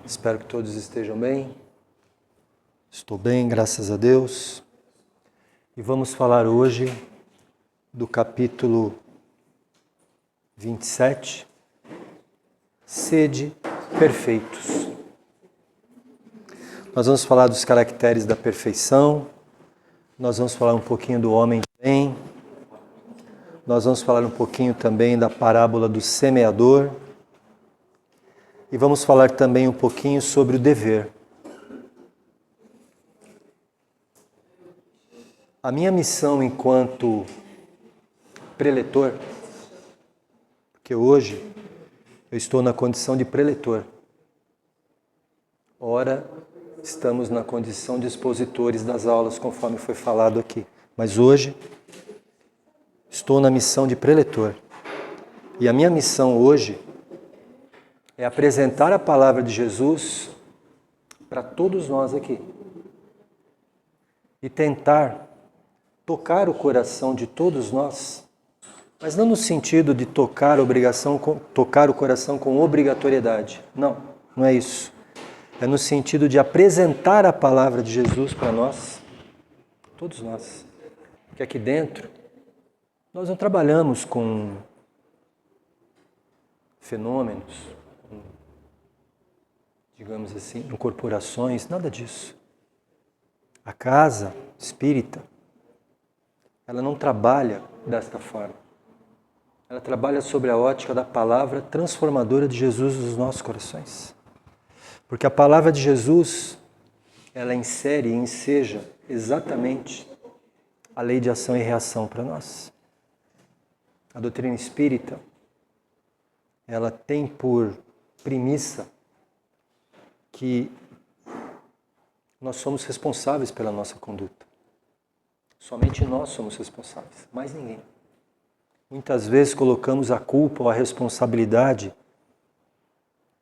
Espero que todos estejam bem. Estou bem, graças a Deus. E vamos falar hoje do capítulo 27, Sede perfeitos. Nós vamos falar dos caracteres da perfeição, nós vamos falar um pouquinho do homem de bem, nós vamos falar um pouquinho também da parábola do semeador e vamos falar também um pouquinho sobre o dever. A minha missão enquanto preletor, porque hoje eu estou na condição de preletor, ora estamos na condição de expositores das aulas, conforme foi falado aqui. Mas hoje estou na missão de preletor. E a minha missão hoje é apresentar a palavra de Jesus para todos nós aqui. E tentar tocar o coração de todos nós, mas não no sentido de tocar o coração com obrigatoriedade. Não, não é isso. É no sentido de apresentar a palavra de Jesus para nós, todos nós. Porque aqui dentro, nós não trabalhamos com fenômenos, digamos assim, incorporações, nada disso. A casa espírita, ela não trabalha desta forma. Ela trabalha sobre a ótica da palavra transformadora de Jesus nos nossos corações. Porque a palavra de Jesus, ela insere e enseja exatamente a lei de ação e reação para nós. A doutrina espírita, ela tem por premissa que nós somos responsáveis pela nossa conduta. Somente nós somos responsáveis, mais ninguém. Muitas vezes colocamos a culpa ou a responsabilidade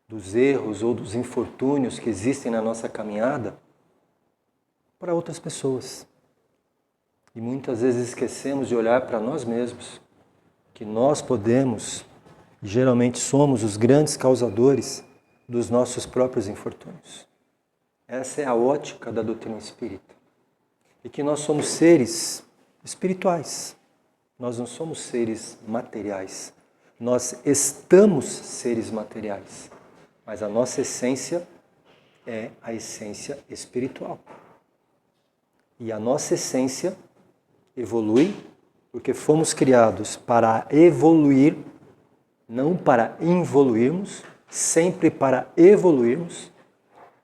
dos erros ou dos infortúnios que existem na nossa caminhada para outras pessoas. E muitas vezes esquecemos de olhar para nós mesmos, que nós podemos, e geralmente somos os grandes causadores dos nossos próprios infortúnios. Essa é a ótica da doutrina espírita. E que nós somos seres espirituais. Nós não somos seres materiais. Nós estamos seres materiais. Mas a nossa essência é a essência espiritual. E a nossa essência evolui porque fomos criados para evoluir, não para involuirmos, sempre para evoluirmos.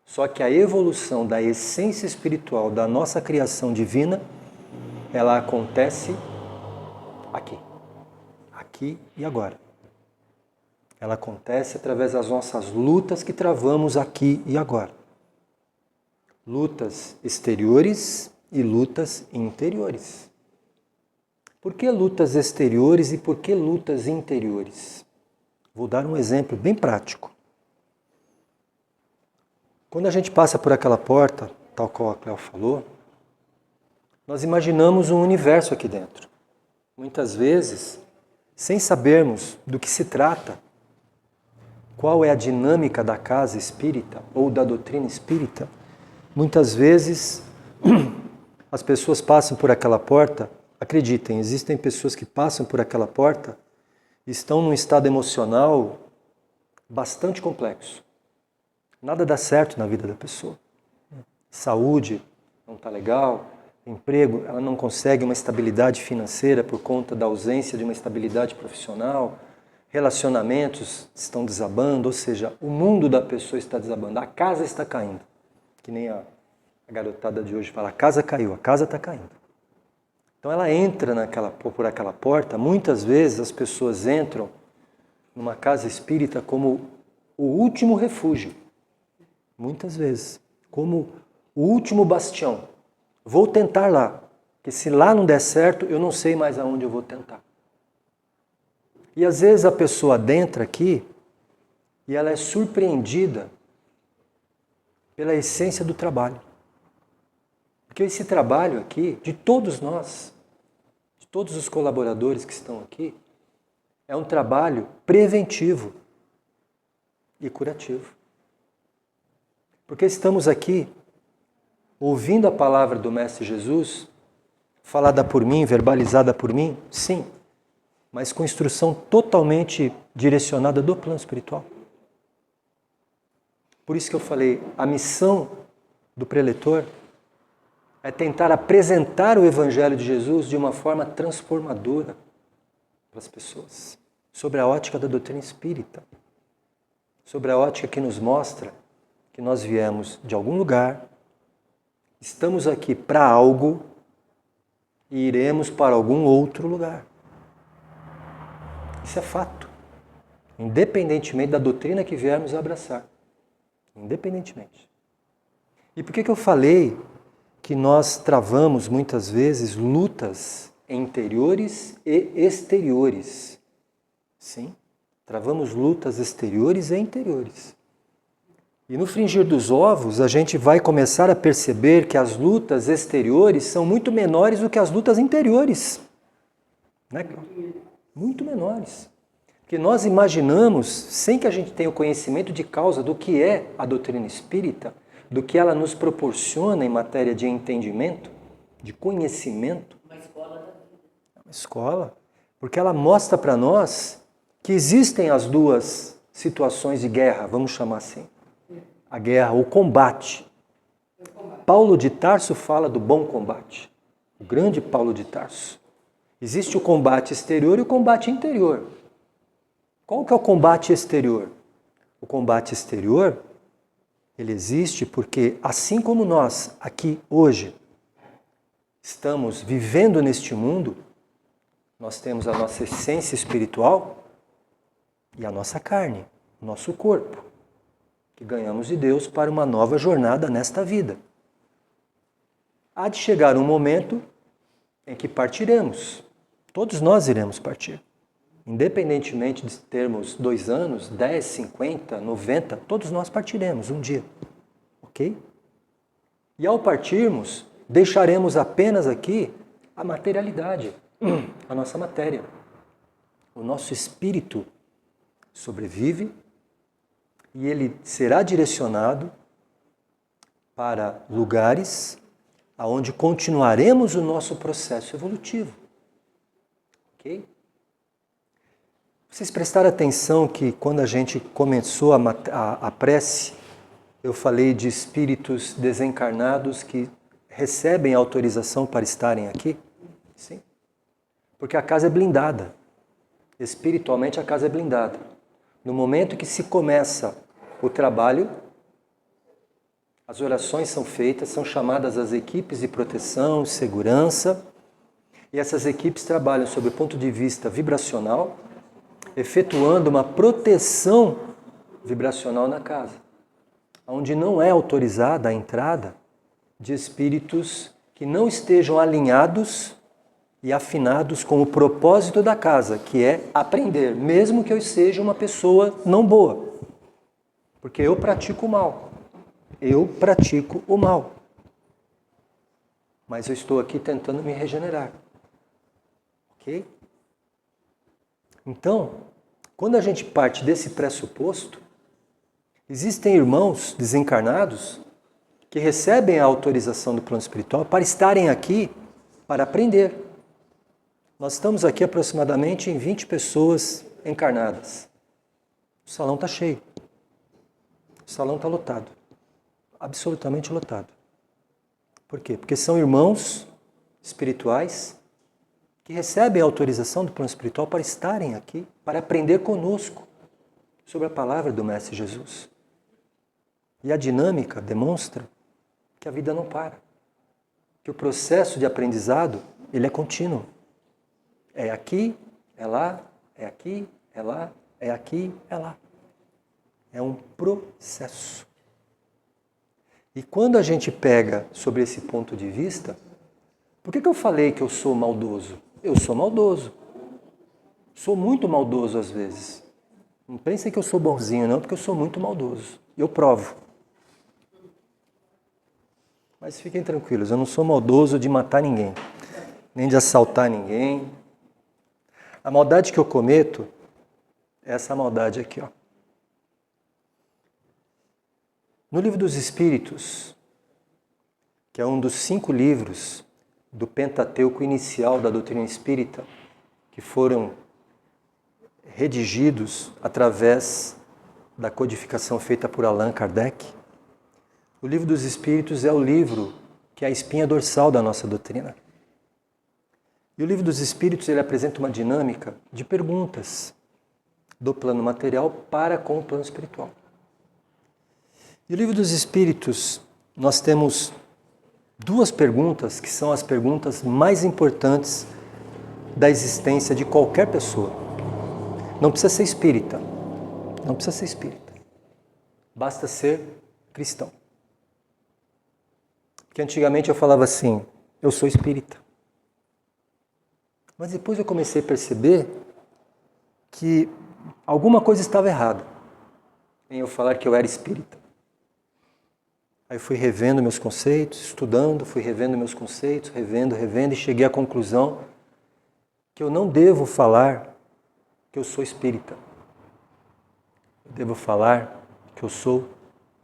Só que a evolução da essência espiritual da nossa criação divina, ela acontece aqui e agora. Ela acontece através das nossas lutas que travamos aqui e agora. Lutas exteriores e lutas interiores. Por que lutas exteriores e por que lutas interiores? Vou dar um exemplo bem prático. Quando a gente passa por aquela porta, tal qual a Cléo falou, nós imaginamos um universo aqui dentro. Muitas vezes, sem sabermos do que se trata, qual é a dinâmica da casa espírita ou da doutrina espírita, muitas vezes as pessoas passam por aquela porta, acreditem, existem pessoas que passam por aquela porta e estão num estado emocional bastante complexo. Nada dá certo na vida da pessoa. Saúde não está legal, emprego, ela não consegue uma estabilidade financeira por conta da ausência de uma estabilidade profissional, relacionamentos estão desabando, ou seja, o mundo da pessoa está desabando, a casa está caindo. Que nem a garotada de hoje fala, a casa caiu, a casa está caindo. Então ela entra por aquela porta, muitas vezes as pessoas entram numa casa espírita como o último refúgio. Muitas vezes, como o último bastião. Vou tentar lá, porque se lá não der certo, eu não sei mais aonde eu vou tentar. E às vezes a pessoa adentra aqui e ela é surpreendida pela essência do trabalho. Porque esse trabalho aqui, de todos nós, de todos os colaboradores que estão aqui, é um trabalho preventivo e curativo. Porque estamos aqui ouvindo a palavra do Mestre Jesus, falada por mim, verbalizada por mim, sim, mas com instrução totalmente direcionada do plano espiritual. Por isso que eu falei, a missão do preletor é tentar apresentar o Evangelho de Jesus de uma forma transformadora para as pessoas, sobre a ótica da doutrina espírita, sobre a ótica que nos mostra que nós viemos de algum lugar, estamos aqui para algo e iremos para algum outro lugar. Isso é fato, independentemente da doutrina que viermos abraçar. Independentemente. E por que eu falei que nós travamos muitas vezes lutas interiores e exteriores? Sim, travamos lutas exteriores e interiores. E no fringir dos ovos, a gente vai começar a perceber que as lutas exteriores são muito menores do que as lutas interiores. Né? Muito menores. Porque nós imaginamos, sem que a gente tenha o conhecimento de causa do que é a doutrina espírita, do que ela nos proporciona em matéria de entendimento, de conhecimento. Uma escola da vida. Uma escola. Porque ela mostra para nós que existem as duas situações de guerra, vamos chamar assim. A guerra, o combate. Paulo de Tarso fala do bom combate. O grande Paulo de Tarso. Existe o combate exterior e o combate interior. Qual que é o combate exterior? O combate exterior, ele existe porque, assim como nós, aqui, hoje, estamos vivendo neste mundo, nós temos a nossa essência espiritual e a nossa carne, o nosso corpo, que ganhamos de Deus para uma nova jornada nesta vida. Há de chegar um momento em que partiremos. Todos nós iremos partir. Independentemente de termos 2 anos, 10, 50, 90, todos nós partiremos um dia. Ok? E ao partirmos, deixaremos apenas aqui a materialidade, a nossa matéria. O nosso espírito sobrevive e ele será direcionado para lugares aonde continuaremos o nosso processo evolutivo. Ok? Vocês prestaram atenção que quando a gente começou a prece, eu falei de espíritos desencarnados que recebem autorização para estarem aqui? Sim. Porque a casa é blindada. Espiritualmente a casa é blindada. No momento que se começa o trabalho, as orações são feitas, são chamadas as equipes de proteção, segurança, e essas equipes trabalham sob o ponto de vista vibracional, efetuando uma proteção vibracional na casa, onde não é autorizada a entrada de espíritos que não estejam alinhados e afinados com o propósito da casa, que é aprender, mesmo que eu seja uma pessoa não boa, porque eu pratico o mal. Eu pratico o mal. Mas eu estou aqui tentando me regenerar. Ok? Então, quando a gente parte desse pressuposto, existem irmãos desencarnados que recebem a autorização do plano espiritual para estarem aqui para aprender. Nós estamos aqui aproximadamente em 20 pessoas encarnadas. O salão está cheio. O salão está lotado. Absolutamente lotado. Por quê? Porque são irmãos espirituais que recebem a autorização do plano espiritual para estarem aqui, para aprender conosco sobre a palavra do Mestre Jesus. E a dinâmica demonstra que a vida não para, que o processo de aprendizado ele é contínuo. É aqui, é lá, é aqui, é lá, é aqui, é lá. É um processo. E quando a gente pega sobre esse ponto de vista, por que eu falei que eu sou maldoso? Eu sou maldoso. Sou muito maldoso às vezes. Não pensem que eu sou bonzinho não, porque eu sou muito maldoso. Eu provo. Mas fiquem tranquilos, eu não sou maldoso de matar ninguém, nem de assaltar ninguém. A maldade que eu cometo é essa maldade aqui, ó. No Livro dos Espíritos, que é um dos 5 livros do Pentateuco inicial da doutrina espírita, que foram redigidos através da codificação feita por Allan Kardec, o Livro dos Espíritos é o livro que é a espinha dorsal da nossa doutrina. E o Livro dos Espíritos ele apresenta uma dinâmica de perguntas do plano material para com o plano espiritual. E o Livro dos Espíritos, nós temos 2 perguntas que são as perguntas mais importantes da existência de qualquer pessoa. Não precisa ser espírita. Não precisa ser espírita. Basta ser cristão. Porque antigamente eu falava assim, eu sou espírita. Mas depois eu comecei a perceber que alguma coisa estava errada em eu falar que eu era espírita. Aí fui revendo meus conceitos, estudando, fui revendo meus conceitos, revendo, e cheguei à conclusão que eu não devo falar que eu sou espírita. Eu devo falar que eu sou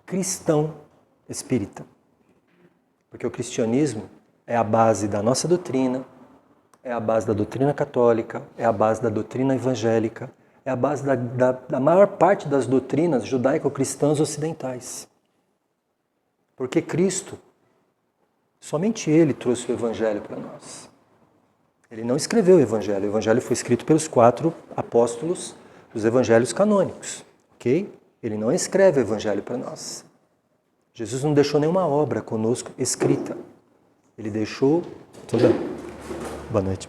cristão espírita. Porque o cristianismo é a base da nossa doutrina, é a base da doutrina católica, é a base da doutrina evangélica, é a base da maior parte das doutrinas judaico-cristãs ocidentais. Porque Cristo, somente Ele trouxe o Evangelho para nós. Ele não escreveu o Evangelho foi escrito pelos 4 apóstolos dos Evangelhos canônicos, ok? Ele não escreve o Evangelho para nós. Jesus não deixou nenhuma obra conosco escrita. Ele deixou... Boa noite.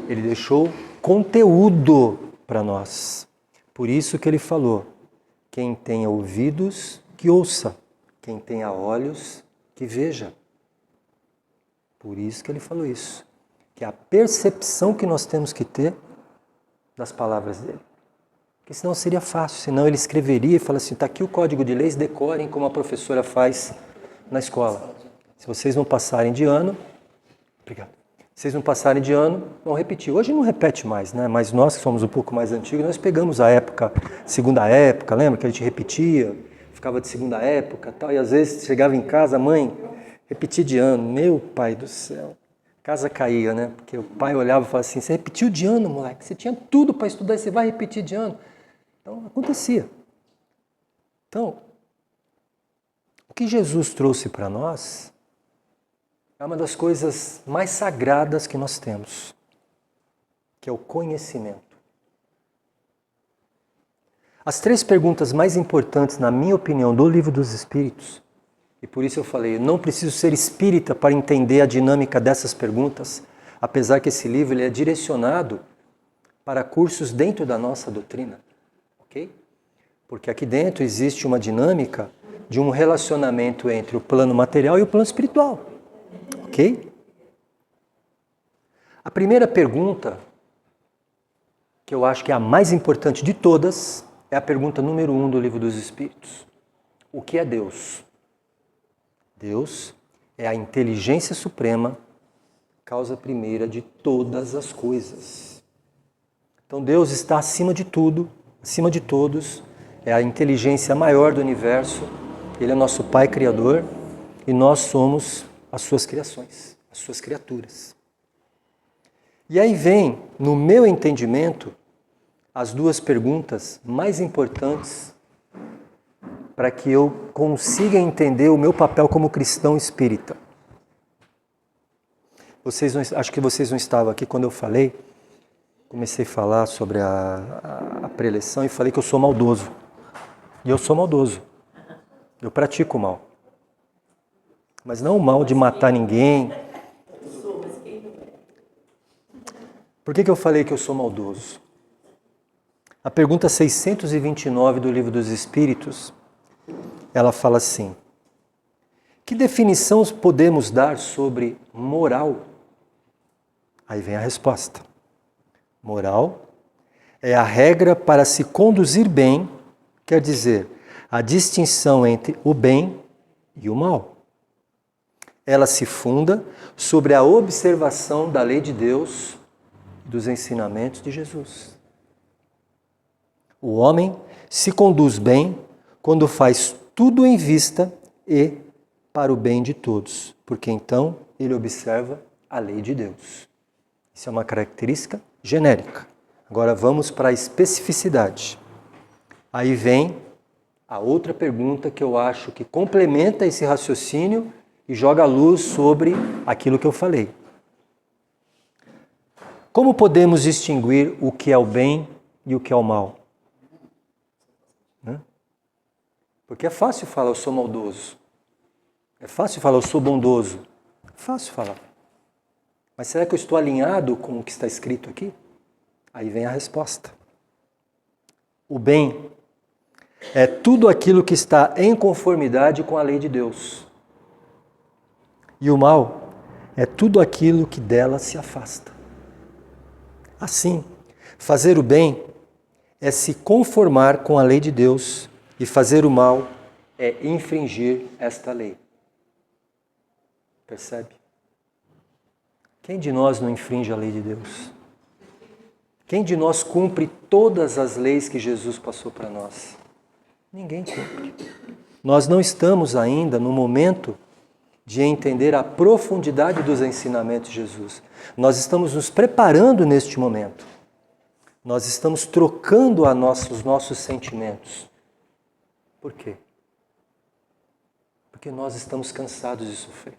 Ele deixou conteúdo para nós. Por isso que ele falou, quem tenha ouvidos, que ouça. Quem tenha olhos, que veja. Por isso que ele falou isso. Que é a percepção que nós temos que ter das palavras dele. Porque senão seria fácil. Senão ele escreveria e falaria assim, está aqui o código de leis, decorem como a professora faz na escola. Se vocês não passarem de ano... Obrigado. Se vocês não passarem de ano, vão repetir. Hoje não repete mais, né? Mas nós que somos um pouco mais antigos, nós pegamos a época, segunda época, lembra? Que a gente repetia... ficava de segunda época tal, e às vezes chegava em casa, mãe, repetia de ano, meu pai do céu, casa caía, né? Porque o pai olhava e falava assim, você repetiu de ano, moleque, você tinha tudo para estudar e você vai repetir de ano. Então, acontecia. Então, o que Jesus trouxe para nós é uma das coisas mais sagradas que nós temos, que é o conhecimento. As 3 perguntas mais importantes, na minha opinião, do Livro dos Espíritos, e por isso eu falei, eu não preciso ser espírita para entender a dinâmica dessas perguntas, apesar que esse livro ele é direcionado para cursos dentro da nossa doutrina, ok? Porque aqui dentro existe uma dinâmica de um relacionamento entre o plano material e o plano espiritual, ok? A primeira pergunta, que eu acho que é a mais importante de todas, é a pergunta número 1 do Livro dos Espíritos. O que é Deus? Deus é a inteligência suprema, causa primeira de todas as coisas. Então Deus está acima de tudo, acima de todos, é a inteligência maior do universo, Ele é nosso Pai Criador e nós somos as suas criações, as suas criaturas. E aí vem, no meu entendimento, as 2 perguntas mais importantes para que eu consiga entender o meu papel como cristão espírita. Acho que vocês não estavam aqui quando eu falei, comecei a falar sobre a preleção e falei que eu sou maldoso. E eu sou maldoso. Eu pratico o mal. Mas não o mal de matar ninguém. Por que eu falei que eu sou maldoso? A pergunta 629 do Livro dos Espíritos, ela fala assim, que definição podemos dar sobre moral? Aí vem a resposta. Moral é a regra para se conduzir bem, quer dizer, a distinção entre o bem e o mal. Ela se funda sobre a observação da lei de Deus e dos ensinamentos de Jesus. O homem se conduz bem quando faz tudo em vista e para o bem de todos, porque então ele observa a lei de Deus. Isso é uma característica genérica. Agora vamos para a especificidade. Aí vem a outra pergunta que eu acho que complementa esse raciocínio e joga luz sobre aquilo que eu falei. Como podemos distinguir o que é o bem e o que é o mal? Porque é fácil falar eu sou maldoso. É fácil falar eu sou bondoso. É fácil falar. Mas será que eu estou alinhado com o que está escrito aqui? Aí vem a resposta. O bem é tudo aquilo que está em conformidade com a lei de Deus. E o mal é tudo aquilo que dela se afasta. Assim, fazer o bem é se conformar com a lei de Deus e fazer o mal é infringir esta lei. Percebe? Quem de nós não infringe a lei de Deus? Quem de nós cumpre todas as leis que Jesus passou para nós? Ninguém cumpre. Nós não estamos ainda no momento de entender a profundidade dos ensinamentos de Jesus. Nós estamos nos preparando neste momento. Nós estamos trocando os nossos sentimentos. Por quê? Porque nós estamos cansados de sofrer.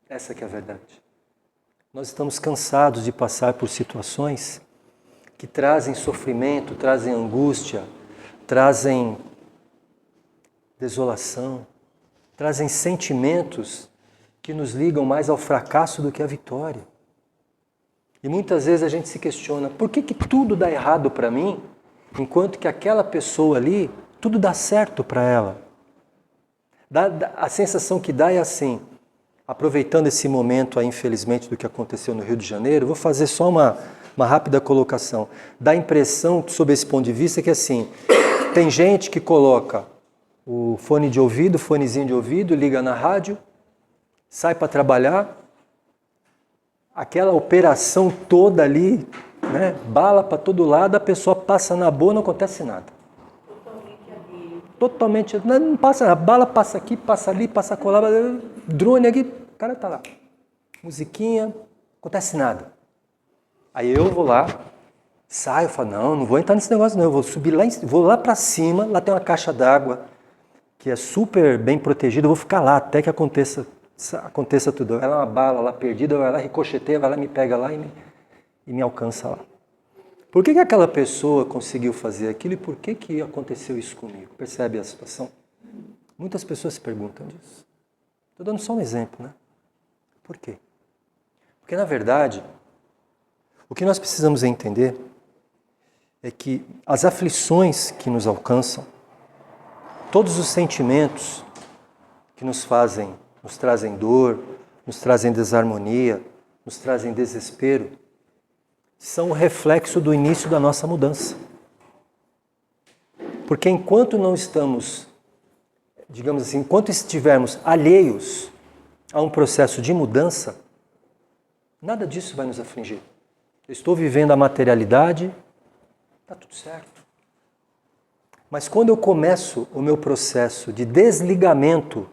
Essa que é a verdade. Nós estamos cansados de passar por situações que trazem sofrimento, trazem angústia, trazem desolação, trazem sentimentos que nos ligam mais ao fracasso do que à vitória. E muitas vezes a gente se questiona, por que tudo dá errado para mim, enquanto que aquela pessoa ali, tudo dá certo para ela? A sensação que dá é assim, aproveitando esse momento aí, infelizmente, do que aconteceu no Rio de Janeiro, vou fazer só uma rápida colocação. Dá a impressão, sob esse ponto de vista, que assim, tem gente que coloca o fone de ouvido, fonezinho de ouvido, liga na rádio, sai para trabalhar, aquela operação toda ali, né, bala para todo lado, a pessoa passa na boa, não acontece nada. Totalmente, não passa, a bala passa aqui, passa ali, passa colar, drone aqui, o cara tá lá. Musiquinha, não acontece nada. Aí eu vou lá, saio, falo, não vou entrar nesse negócio não, eu vou subir lá, vou lá para cima, lá tem uma caixa d'água que é super bem protegida, eu vou ficar lá até que aconteça tudo. Ela é uma bala lá perdida, vai lá, ricocheteia, vai lá, me pega lá e me alcança lá. Por que aquela pessoa conseguiu fazer aquilo e por que aconteceu isso comigo? Percebe a situação? Muitas pessoas se perguntam disso. Estou dando só um exemplo, né? Por quê? Porque, na verdade, o que nós precisamos entender é que as aflições que nos alcançam, todos os sentimentos que nos trazem dor, nos trazem desarmonia, nos trazem desespero, são o reflexo do início da nossa mudança. Porque enquanto não estamos, digamos assim, enquanto estivermos alheios a um processo de mudança, nada disso vai nos afligir. Eu estou vivendo a materialidade, está tudo certo. Mas quando eu começo o meu processo de desligamento,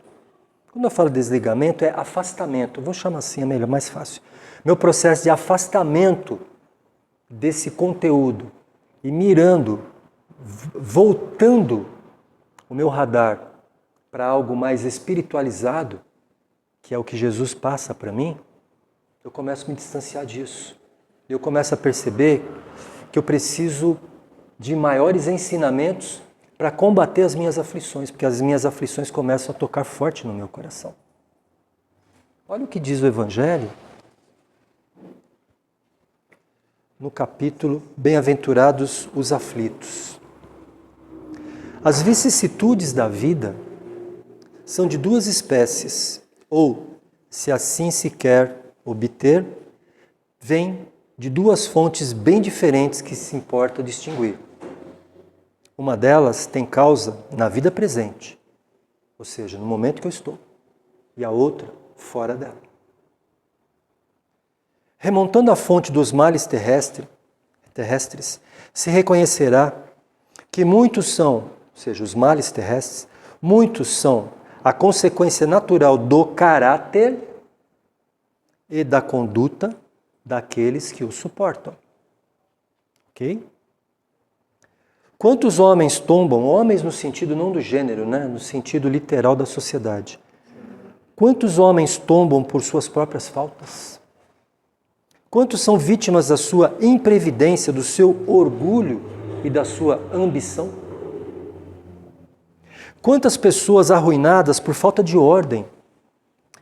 quando eu falo desligamento é afastamento, vou chamar assim, é melhor, mais fácil. Meu processo de afastamento desse conteúdo e voltando o meu radar para algo mais espiritualizado, que é o que Jesus passa para mim, eu começo a me distanciar disso. Eu começo a perceber que eu preciso de maiores ensinamentos para combater as minhas aflições, porque as minhas aflições começam a tocar forte no meu coração. Olha o que diz o Evangelho no capítulo Bem-aventurados os aflitos. As vicissitudes da vida são de duas espécies, ou, se assim se quer obter, vêm de duas fontes bem diferentes que se importa distinguir. Uma delas tem causa na vida presente, ou seja, no momento que eu estou, e a outra fora dela. Remontando à fonte dos males terrestres, se reconhecerá que muitos são, ou seja, os males terrestres, Muitos são a consequência natural do caráter e da conduta daqueles que o suportam. Ok? Quantos homens tombam, homens no sentido não do gênero, né? No sentido literal da sociedade. Quantos homens tombam por suas próprias faltas? Quantos são vítimas da sua imprevidência, do seu orgulho e da sua ambição? Quantas pessoas arruinadas por falta de ordem,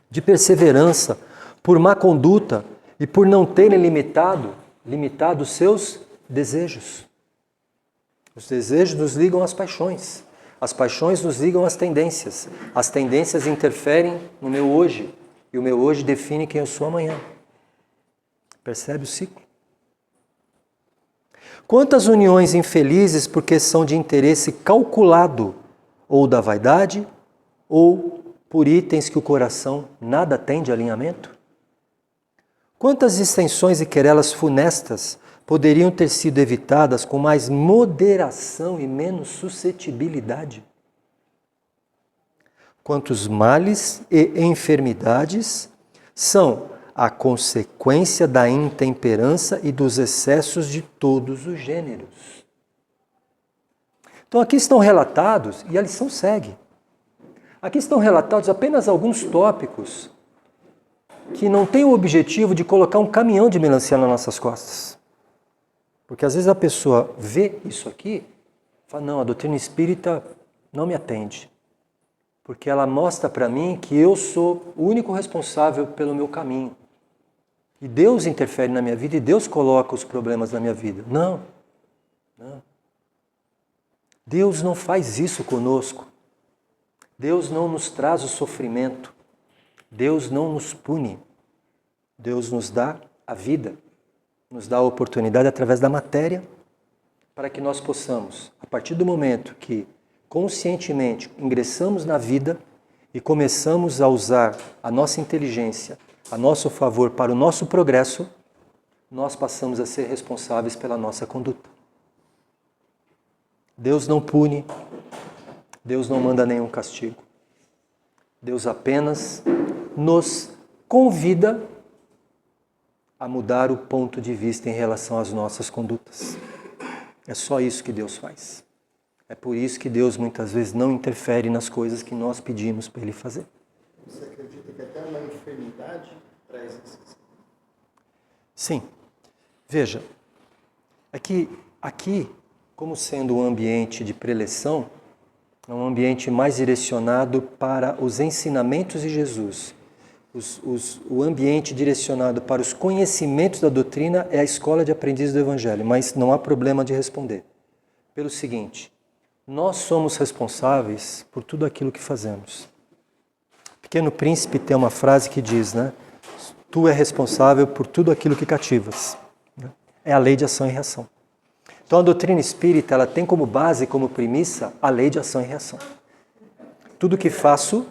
de perseverança, por má conduta e por não terem limitado os seus desejos. Os desejos nos ligam às paixões. As paixões nos ligam às tendências. As tendências interferem no meu hoje. E o meu hoje define quem eu sou amanhã. Percebe o ciclo? Quantas uniões infelizes porque são de interesse calculado, ou da vaidade, ou por itens que o coração nada tem de alinhamento? Quantas extensões e querelas funestas poderiam ter sido evitadas com mais moderação e menos suscetibilidade? Quantos males e enfermidades são a consequência da intemperança e dos excessos de todos os gêneros? Então aqui estão relatados, e a lição segue. Aqui estão relatados apenas alguns tópicos que não têm o objetivo de colocar um caminhão de melancia nas nossas costas. Porque às vezes a pessoa vê isso aqui e fala, não, a doutrina espírita não me atende. Porque ela mostra para mim que eu sou o único responsável pelo meu caminho. E Deus interfere na minha vida e Deus coloca os problemas na minha vida. Não, não. Deus não faz isso conosco. Deus não nos traz o sofrimento. Deus não nos pune. Deus nos dá a vida, nos dá a oportunidade através da matéria para que nós possamos, a partir do momento que conscientemente ingressamos na vida e começamos a usar a nossa inteligência a nosso favor para o nosso progresso, nós passamos a ser responsáveis pela nossa conduta. Deus não pune, Deus não manda nenhum castigo. Deus apenas nos convida a mudar o ponto de vista em relação às nossas condutas. É só isso que Deus faz. É por isso que Deus muitas vezes não interfere nas coisas que nós pedimos para Ele fazer. Você acredita que até uma enfermidade traz isso? Sim. Veja, é que aqui, como sendo um ambiente de preleção, é um ambiente mais direcionado para os ensinamentos de Jesus. O ambiente direcionado para os conhecimentos da doutrina é a escola de aprendizes do Evangelho, mas não há problema de responder. Pelo seguinte, nós somos responsáveis por tudo aquilo que fazemos. O Pequeno Príncipe tem uma frase que diz, né? Tu é responsável por tudo aquilo que cativas. É a lei de ação e reação. Então a doutrina espírita ela tem como base, como premissa, a lei de ação e reação. Tudo que faço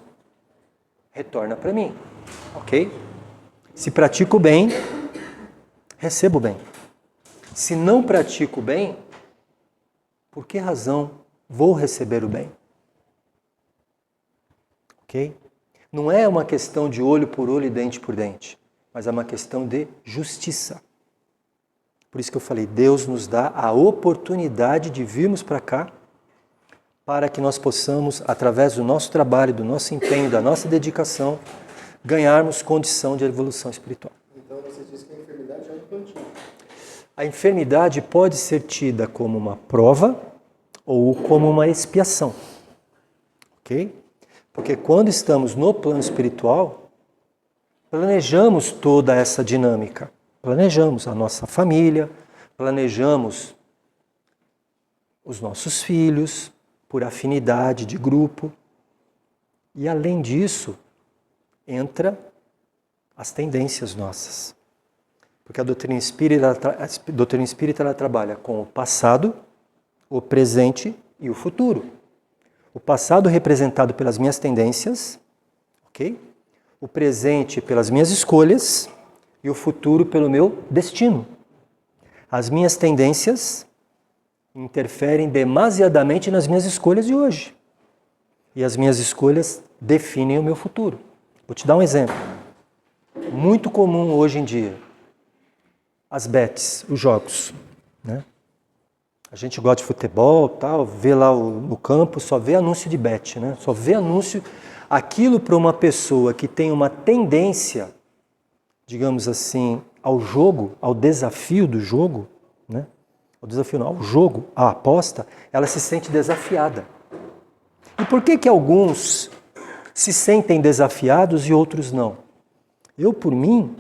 retorna para mim. Ok? Se pratico o bem, recebo o bem. Se não pratico o bem, por que razão vou receber o bem? Ok? Não é uma questão de olho por olho e dente por dente, mas é uma questão de justiça. Por isso que eu falei, Deus nos dá a oportunidade de virmos para cá para que nós possamos, através do nosso trabalho, do nosso empenho, da nossa dedicação, ganharmos condição de evolução espiritual. Então você diz que a enfermidade é um plantio. A enfermidade pode ser tida como uma prova ou como uma expiação. Ok? Porque quando estamos no plano espiritual, planejamos toda essa dinâmica. Planejamos a nossa família, planejamos os nossos filhos, por afinidade de grupo. E além disso, entra as tendências nossas. Porque a doutrina espírita ela trabalha com o passado, o presente e o futuro. O passado representado pelas minhas tendências, ok? O presente pelas minhas escolhas e o futuro pelo meu destino. As minhas tendências interferem demasiadamente nas minhas escolhas de hoje. E as minhas escolhas definem o meu futuro. Vou te dar um exemplo. Muito comum hoje em dia. As bets, os jogos, né? A gente gosta de futebol, tal, vê lá no campo, só vê anúncio de bet, né? Só vê anúncio. Aquilo para uma pessoa que tem uma tendência, digamos assim, ao jogo, ao desafio do jogo, né? O desafio não, ao jogo, à aposta, ela se sente desafiada. E por que alguns se sentem desafiados e outros não? Eu, por mim,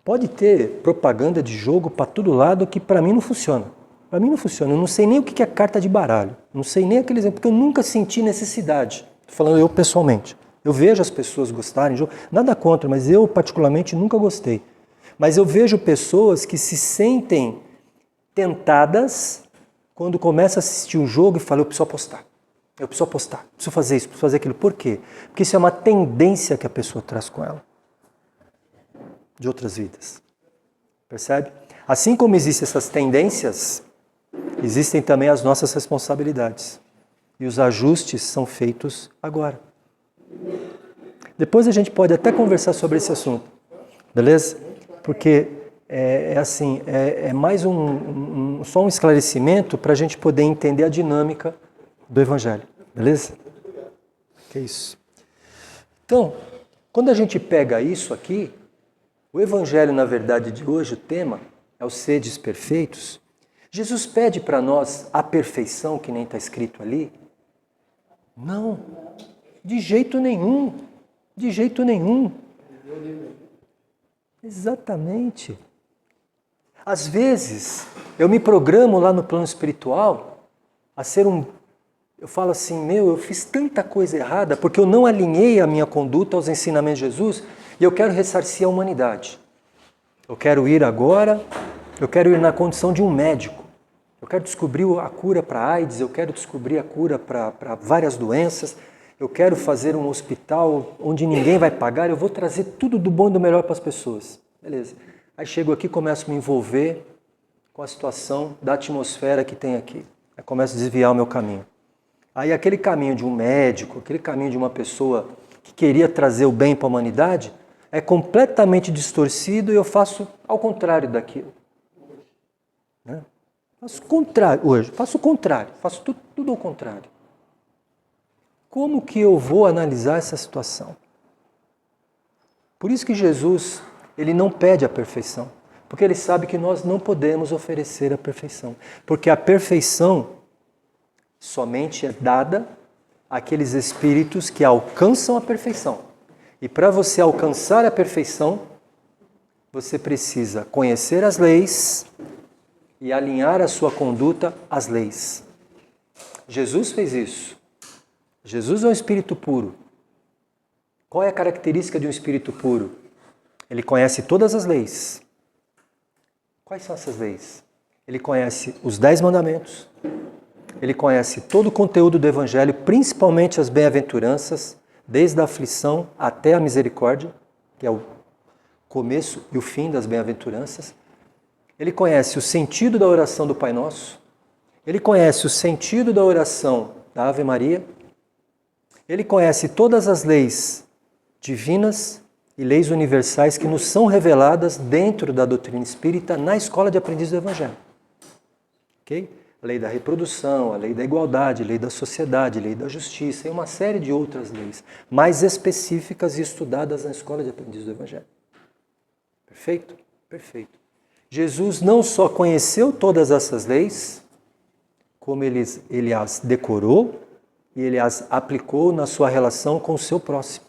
pode ter propaganda de jogo para todo lado que para mim não funciona. Para mim não funciona. Eu não sei nem o que é carta de baralho. Não sei nem aquele exemplo, porque eu nunca senti necessidade. Estou falando eu pessoalmente. Eu vejo as pessoas gostarem de jogo. Nada contra, mas eu particularmente nunca gostei. Mas eu vejo pessoas que se sentem tentadas quando começa a assistir um jogo e falam, eu preciso apostar. Eu preciso apostar, preciso fazer isso, preciso fazer aquilo. Por quê? Porque isso é uma tendência que a pessoa traz com ela. De outras vidas. Percebe? Assim como existem essas tendências, existem também as nossas responsabilidades. E os ajustes são feitos agora. Depois a gente pode até conversar sobre esse assunto. Beleza? Porque é mais só um esclarecimento para a gente poder entender a dinâmica do Evangelho. Beleza? Que isso. Então, quando a gente pega isso aqui, o Evangelho, na verdade, de hoje, o tema é os sedes perfeitos. Jesus pede para nós a perfeição, que nem está escrito ali? Não, de jeito nenhum, de jeito nenhum. Exatamente. Às vezes, eu me programo lá no plano espiritual a ser eu falo assim, eu fiz tanta coisa errada porque eu não alinhei a minha conduta aos ensinamentos de Jesus e eu quero ressarcir a humanidade. Eu quero ir agora, eu quero ir na condição de um médico. Eu quero descobrir a cura para a AIDS, eu quero descobrir a cura para várias doenças, eu quero fazer um hospital onde ninguém vai pagar, eu vou trazer tudo do bom e do melhor para as pessoas. Beleza. Aí chego aqui e começo a me envolver com a situação da atmosfera que tem aqui. Aí começo a desviar o meu caminho. Aí aquele caminho de um médico, aquele caminho de uma pessoa que queria trazer o bem para a humanidade, é completamente distorcido e eu faço ao contrário daquilo. Né? Faço o contrário hoje, faço o contrário, faço tudo ao contrário. Como que eu vou analisar essa situação? Por isso que Jesus, ele não pede a perfeição, porque ele sabe que nós não podemos oferecer a perfeição, porque a perfeição somente é dada àqueles espíritos que alcançam a perfeição. E para você alcançar a perfeição, você precisa conhecer as leis e alinhar a sua conduta às leis. Jesus fez isso. Jesus é um espírito puro. Qual é a característica de um espírito puro? Ele conhece todas as leis. Quais são essas leis? Ele conhece os 10 mandamentos. Ele conhece todo o conteúdo do Evangelho, principalmente as bem-aventuranças, desde a aflição até a misericórdia, que é o começo e o fim das bem-aventuranças. Ele conhece o sentido da oração do Pai Nosso. Ele conhece o sentido da oração da Ave Maria. Ele conhece todas as leis divinas e leis universais que nos são reveladas dentro da doutrina espírita na escola de aprendiz do Evangelho. Ok? A lei da reprodução, a lei da igualdade, a lei da sociedade, a lei da justiça e uma série de outras leis mais específicas e estudadas na escola de aprendiz do Evangelho. Perfeito? Perfeito. Jesus não só conheceu todas essas leis, como ele as decorou e ele as aplicou na sua relação com o seu próximo.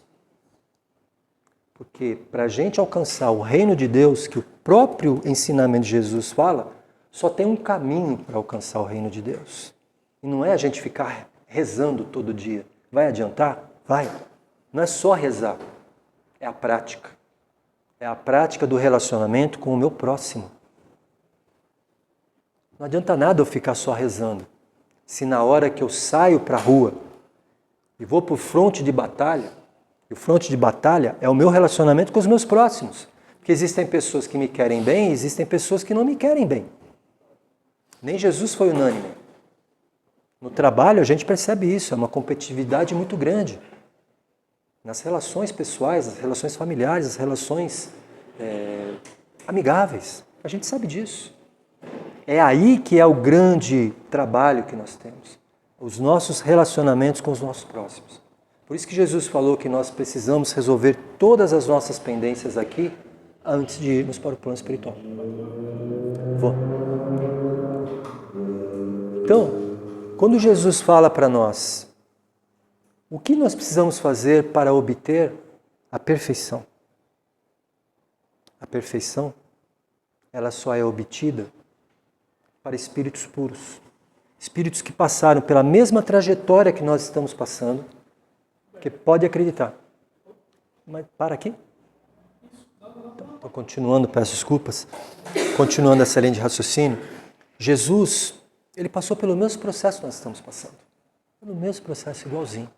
Porque para a gente alcançar o reino de Deus, que o próprio ensinamento de Jesus fala, só tem um caminho para alcançar o reino de Deus. E não é a gente ficar rezando todo dia. Vai adiantar? Vai. Não é só rezar. É a prática. É a prática do relacionamento com o meu próximo. Não adianta nada eu ficar só rezando. Se na hora que eu saio para a rua e vou para o fronte de batalha, e o fronte de batalha é o meu relacionamento com os meus próximos. Porque existem pessoas que me querem bem e existem pessoas que não me querem bem. Nem Jesus foi unânime. No trabalho a gente percebe isso, é uma competitividade muito grande. Nas relações pessoais, nas relações familiares, nas relações amigáveis. A gente sabe disso. É aí que é o grande trabalho que nós temos. Os nossos relacionamentos com os nossos próximos. Por isso que Jesus falou que nós precisamos resolver todas as nossas pendências aqui antes de irmos para o plano espiritual. Vou. Então, quando Jesus fala para nós, o que nós precisamos fazer para obter a perfeição? A perfeição, ela só é obtida para espíritos puros. Espíritos que passaram pela mesma trajetória que nós estamos passando, que pode acreditar. Mas para aqui? Estou continuando, peço desculpas. Continuando essa linha de raciocínio. Jesus, ele passou pelo mesmo processo que nós estamos passando. Pelo mesmo processo, igualzinho.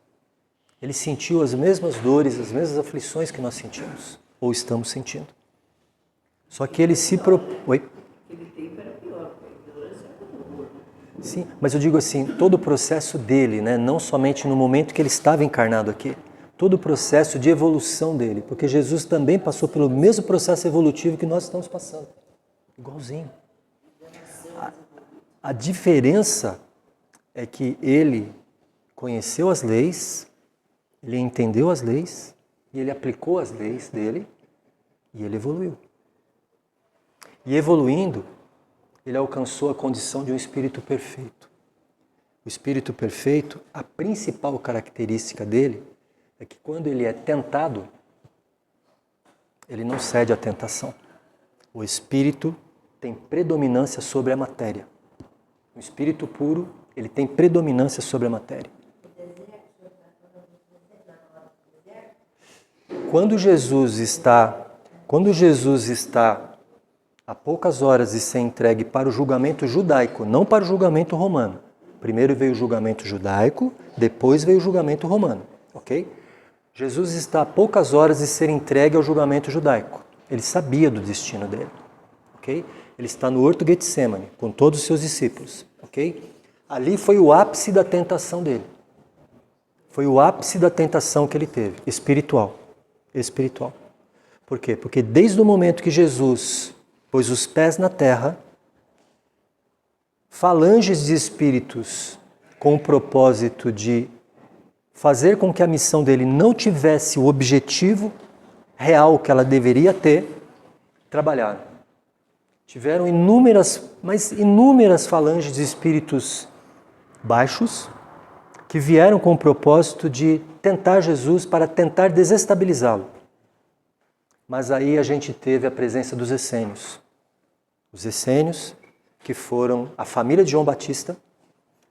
Ele sentiu as mesmas dores, as mesmas aflições que nós sentimos, ou estamos sentindo. Só que ele se propôs... Oi? Sim, mas eu digo assim, todo o processo dele, né, não somente no momento que ele estava encarnado aqui, todo o processo de evolução dele, porque Jesus também passou pelo mesmo processo evolutivo que nós estamos passando. Igualzinho. A diferença é que ele conheceu as leis, ele entendeu as leis, e ele aplicou as leis dele, e ele evoluiu. E evoluindo, ele alcançou a condição de um espírito perfeito. O espírito perfeito, a principal característica dele é que quando ele é tentado, ele não cede à tentação. O espírito tem predominância sobre a matéria. O espírito puro, ele tem predominância sobre a matéria. Quando Jesus está a poucas horas de ser entregue para o julgamento judaico, não para o julgamento romano. Primeiro veio o julgamento judaico, depois veio o julgamento romano, ok? Jesus está a poucas horas de ser entregue ao julgamento judaico. Ele sabia do destino dele, ok? Ele está no Horto Getsemane, com todos os seus discípulos, ok? Ali foi o ápice da tentação dele. Foi o ápice da tentação que ele teve, espiritual. Por quê? Porque desde o momento que Jesus pôs os pés na terra, falanges de espíritos com o propósito de fazer com que a missão dele não tivesse o objetivo real que ela deveria ter, trabalharam. Tiveram inúmeras falanges de espíritos baixos que vieram com o propósito de tentar Jesus para tentar desestabilizá-lo. Mas aí a gente teve a presença dos essênios. Os essênios, que foram a família de João Batista,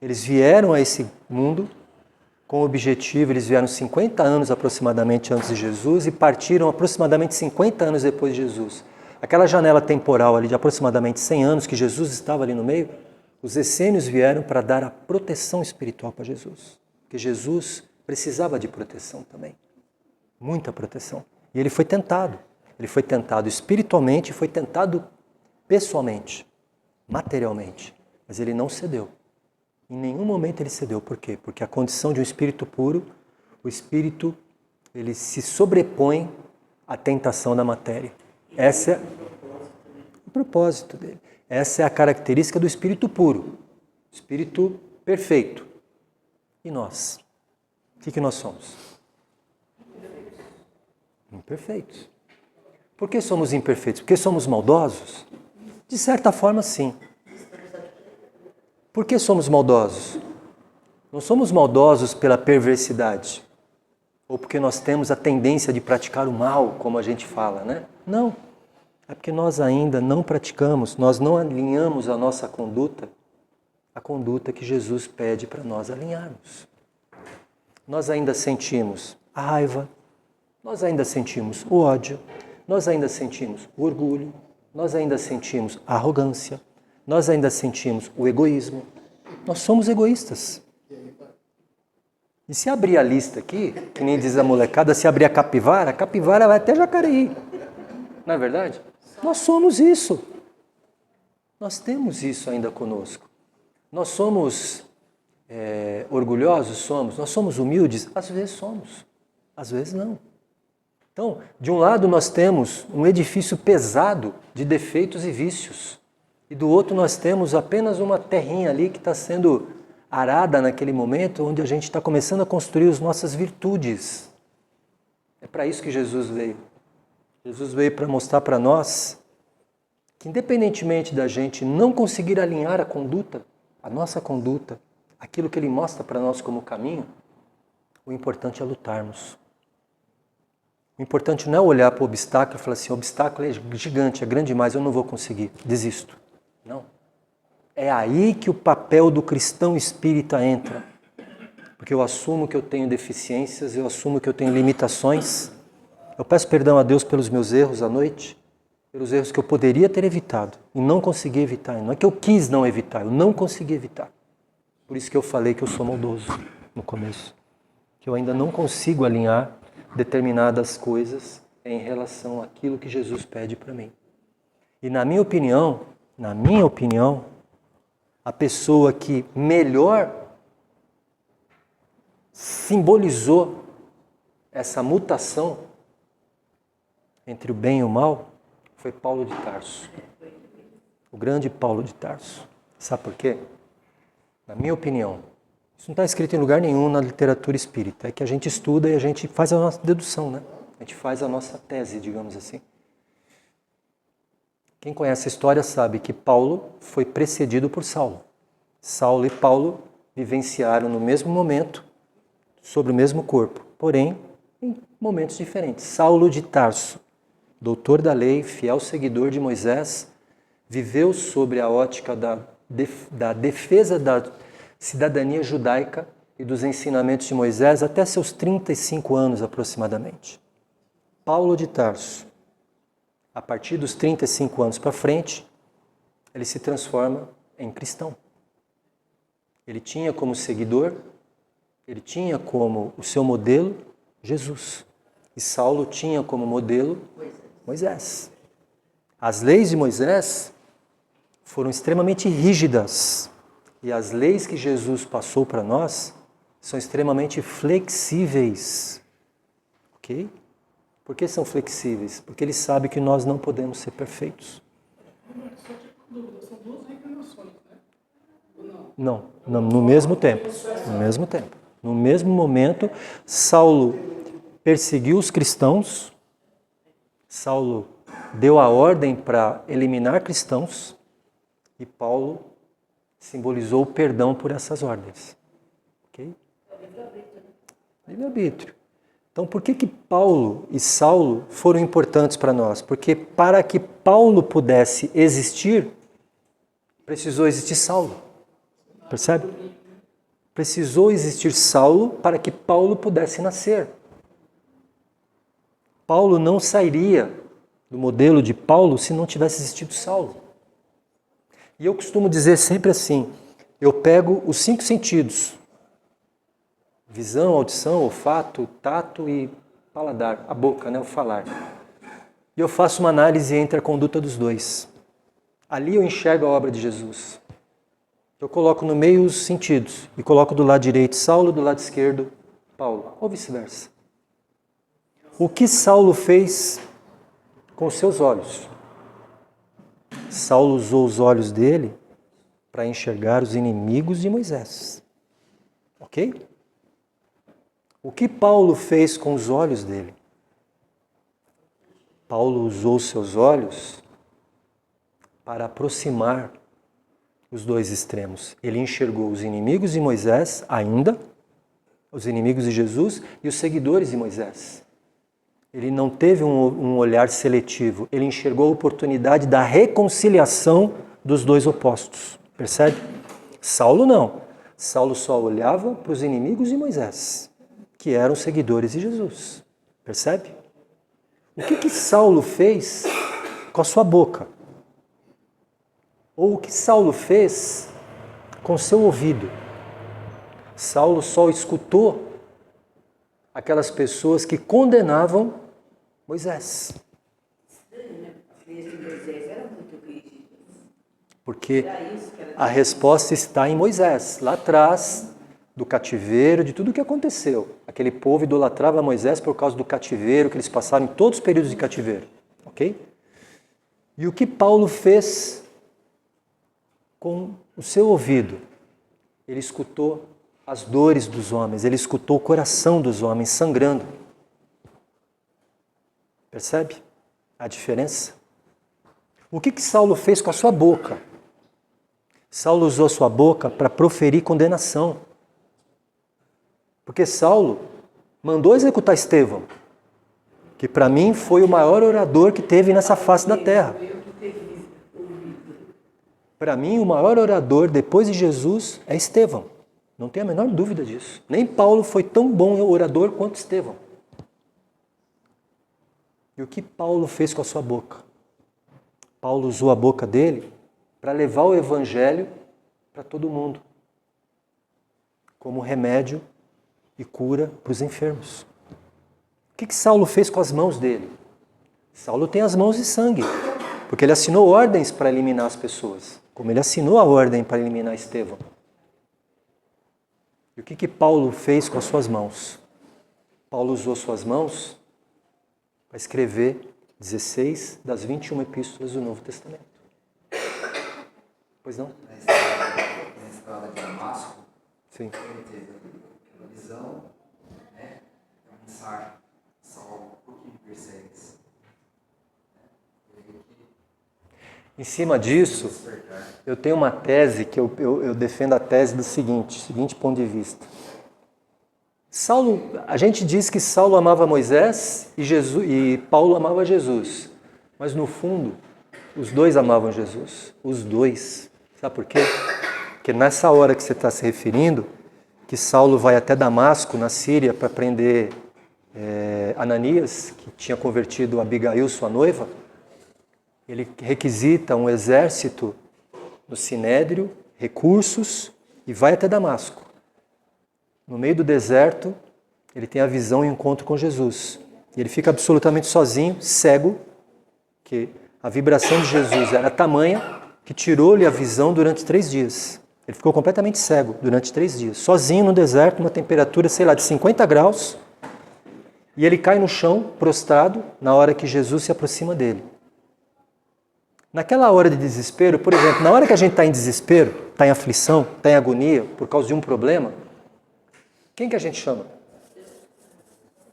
eles vieram a esse mundo com o objetivo, eles vieram 50 anos aproximadamente antes de Jesus e partiram aproximadamente 50 anos depois de Jesus. Aquela janela temporal ali de aproximadamente 100 anos que Jesus estava ali no meio, os essênios vieram para dar a proteção espiritual para Jesus. Porque Jesus precisava de proteção também. Muita proteção. E ele foi tentado. Ele foi tentado espiritualmente e foi tentado pessoalmente, materialmente. Mas ele não cedeu. Em nenhum momento ele cedeu. Por quê? Porque a condição de um espírito puro, o espírito, ele se sobrepõe à tentação da matéria. Esse é o propósito dele. Essa é a característica do espírito puro. Espírito perfeito. E nós? O que nós somos? Imperfeitos. Por que somos imperfeitos? Porque somos maldosos? De certa forma, sim. Por que somos maldosos? Não somos maldosos pela perversidade. Ou porque nós temos a tendência de praticar o mal, como a gente fala, né? Não. É porque nós ainda não praticamos, nós não alinhamos a nossa conduta, a conduta que Jesus pede para nós alinharmos. Nós ainda sentimos a raiva, nós ainda sentimos o ódio, nós ainda sentimos o orgulho, nós ainda sentimos a arrogância, nós ainda sentimos o egoísmo. Nós somos egoístas. E se abrir a lista aqui, que nem diz a molecada, se abrir a capivara vai até Jacareí. Não é verdade? Nós somos isso. Nós temos isso ainda conosco. Nós somos orgulhosos? Somos. Nós somos humildes? Às vezes somos, às vezes não. Então, de um lado nós temos um edifício pesado de defeitos e vícios, e do outro nós temos apenas uma terrinha ali que está sendo arada naquele momento, onde a gente está começando a construir as nossas virtudes. É para isso que Jesus veio. Jesus veio para mostrar para nós que, independentemente da gente não conseguir alinhar a conduta, a nossa conduta, aquilo que Ele mostra para nós como caminho, o importante é lutarmos. O importante não é olhar para o obstáculo e falar assim, o obstáculo é gigante, é grande demais, eu não vou conseguir, desisto. Não. É aí que o papel do cristão espírita entra. Porque eu assumo que eu tenho deficiências, eu assumo que eu tenho limitações. Eu peço perdão a Deus pelos meus erros à noite, pelos erros que eu poderia ter evitado e não consegui evitar. Não é que eu quis não evitar, eu não consegui evitar. Por isso que eu falei que eu sou maldoso no começo. Que eu ainda não consigo alinhar determinadas coisas em relação àquilo que Jesus pede para mim. E na minha opinião, a pessoa que melhor simbolizou essa mutação entre o bem e o mal foi Paulo de Tarso. O grande Paulo de Tarso. Sabe por quê? Na minha opinião, isso não está escrito em lugar nenhum na literatura espírita. É que a gente estuda e a gente faz a nossa dedução, né? A gente faz a nossa tese, digamos assim. Quem conhece a história sabe que Paulo foi precedido por Saulo. Saulo e Paulo vivenciaram no mesmo momento, sobre o mesmo corpo, porém em momentos diferentes. Saulo de Tarso, doutor da lei, fiel seguidor de Moisés, viveu sobre a ótica da defesa da cidadania judaica e dos ensinamentos de Moisés até seus 35 anos aproximadamente. Paulo de Tarso, a partir dos 35 anos para frente, ele se transforma em cristão. Ele tinha como seguidor, ele tinha como o seu modelo Jesus. E Saulo tinha como modelo Moisés. As leis de Moisés foram extremamente rígidas. E as leis que Jesus passou para nós são extremamente flexíveis. Ok? Por que são flexíveis? Porque ele sabe que nós não podemos ser perfeitos. São duas reencarnações, né? Não, no mesmo tempo. No mesmo tempo. No mesmo momento, Saulo perseguiu os cristãos. Saulo deu a ordem para eliminar cristãos. E Paulo simbolizou o perdão por essas ordens. Ok? Livre-arbítrio. Então, por que Paulo e Saulo foram importantes para nós? Porque para que Paulo pudesse existir, precisou existir Saulo. Percebe? Precisou existir Saulo para que Paulo pudesse nascer. Paulo não sairia do modelo de Paulo se não tivesse existido Saulo. E eu costumo dizer sempre assim, eu pego os 5 sentidos, visão, audição, olfato, tato e paladar, a boca, né, o falar. E eu faço uma análise entre a conduta dos dois. Ali eu enxergo a obra de Jesus. Eu coloco no meio os sentidos e coloco do lado direito Saulo, do lado esquerdo Paulo, ou vice-versa. O que Saulo fez com os seus olhos? Saulo usou os olhos dele para enxergar os inimigos de Moisés. Ok? O que Paulo fez com os olhos dele? Paulo usou seus olhos para aproximar os dois extremos. Ele enxergou os inimigos de Moisés ainda, os inimigos de Jesus e os seguidores de Moisés. Ele não teve um olhar seletivo, ele enxergou a oportunidade da reconciliação dos dois opostos. Percebe? Saulo não. Saulo só olhava para os inimigos de Moisés, que eram seguidores de Jesus. Percebe? O que Saulo fez com a sua boca? Ou o que Saulo fez com seu ouvido? Saulo só escutou aquelas pessoas que condenavam Moisés. Porque a resposta está em Moisés. Lá atrás, do cativeiro, de tudo o que aconteceu. Aquele povo idolatrava Moisés por causa do cativeiro que eles passaram em todos os períodos de cativeiro. Ok? E o que Paulo fez com o seu ouvido? Ele escutou as dores dos homens, ele escutou o coração dos homens sangrando. Percebe a diferença? O que Saulo fez com a sua boca? Saulo usou a sua boca para proferir condenação. Porque Saulo mandou executar Estevão, que para mim foi o maior orador que teve nessa face da terra. Para mim, o maior orador depois de Jesus é Estevão. Não tenho a menor dúvida disso. Nem Paulo foi tão bom orador quanto Estevão. E o que Paulo fez com a sua boca? Paulo usou a boca dele para levar o evangelho para todo mundo, como remédio e cura para os enfermos. O que Saulo fez com as mãos dele? Saulo tem as mãos de sangue, porque ele assinou ordens para eliminar as pessoas, como ele assinou a ordem para eliminar Estevão. E o que Paulo fez com as suas mãos? Paulo usou suas mãos para escrever 16 das 21 epístolas do Novo Testamento. Pois não? Na estrada de Damasco, Sim. ele teve aquela visão, né? A mensagem, Saulo, por que me persegues? Em cima disso, eu tenho uma tese que eu defendo a tese do seguinte ponto de vista. Saulo, a gente diz que Saulo amava Moisés e Paulo amava Jesus. Mas no fundo, os dois amavam Jesus. Os dois. Sabe por quê? Porque nessa hora que você está se referindo, que Saulo vai até Damasco, na Síria, para prender Ananias, que tinha convertido Abigail, sua noiva, ele requisita um exército no Sinédrio, recursos, e vai até Damasco. No meio do deserto, ele tem a visão e o encontro com Jesus. E ele fica absolutamente sozinho, cego, que a vibração de Jesus era tamanha que tirou-lhe a visão durante 3 dias. Ele ficou completamente cego durante 3 dias, sozinho no deserto, uma temperatura, sei lá, de 50 graus, e ele cai no chão, prostrado, na hora que Jesus se aproxima dele. Naquela hora de desespero, por exemplo, na hora que a gente está em desespero, está em aflição, está em agonia, por causa de um problema, quem que a gente chama?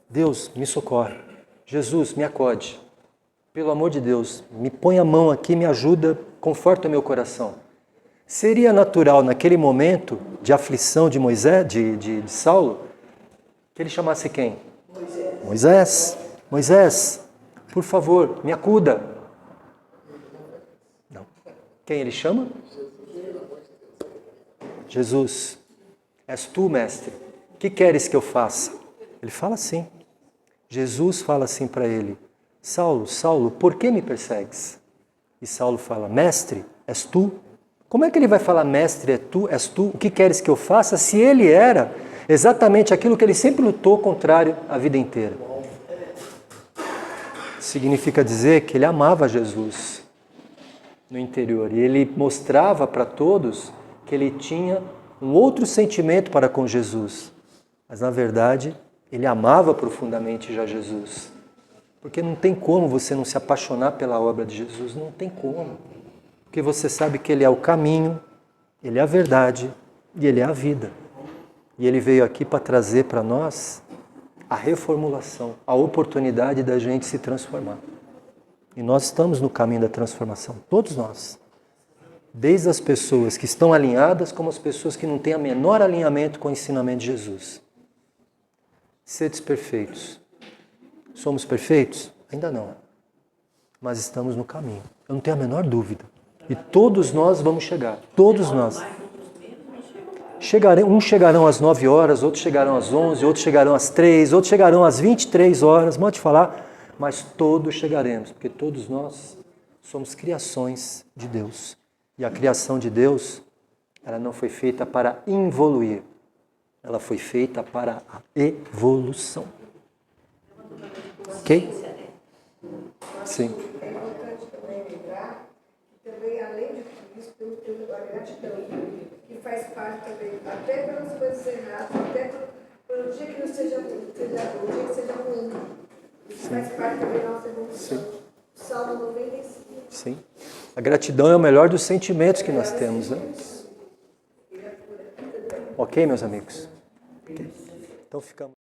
Deus, me socorre. Jesus, me acode. Pelo amor de Deus, me põe a mão aqui, me ajuda, conforta o meu coração. Seria natural, naquele momento de aflição de de Saulo, que ele chamasse quem? Moisés. Moisés, por favor, me acuda. Não. Quem ele chama? Jesus. És tu, mestre. O que queres que eu faça? Ele fala assim. Jesus fala assim para ele. Saulo, Saulo, por que me persegues? E Saulo fala, mestre, és tu? Como é que ele vai falar, mestre, és tu? O que queres que eu faça? Se ele era exatamente aquilo que ele sempre lutou contrário a vida inteira. Significa dizer que ele amava Jesus no interior. E ele mostrava para todos que ele tinha um outro sentimento para com Jesus. Mas, na verdade, ele amava profundamente já Jesus. Porque não tem como você não se apaixonar pela obra de Jesus. Não tem como. Porque você sabe que Ele é o caminho, Ele é a verdade e Ele é a vida. E Ele veio aqui para trazer para nós a reformulação, a oportunidade da gente se transformar. E nós estamos no caminho da transformação, todos nós. Desde as pessoas que estão alinhadas, como as pessoas que não têm o menor alinhamento com o ensinamento de Jesus. Sedes perfeitos. Somos perfeitos? Ainda não. Mas estamos no caminho. Eu não tenho a menor dúvida. E todos nós vamos chegar. Todos nós. Uns chegarão às 9 horas, outros chegarão às 11, outros chegarão às 3, outros chegarão às 23 horas. Pode falar, mas todos chegaremos. Porque todos nós somos criações de Deus. E a criação de Deus, ela não foi feita para involuir. Ela foi feita para a evolução. Ok? Sim. É importante também lembrar que também, além de tudo isso, eu tenho a gratidão. que faz parte também, até pelas coisas erradas, até pelo dia que não seja, o dia que seja ruim. Isso faz parte também da nossa evolução. Sim. Salmo 95. Sim. A gratidão é o melhor dos sentimentos que nós temos, né? Ok, meus amigos? Okay. Então ficamos.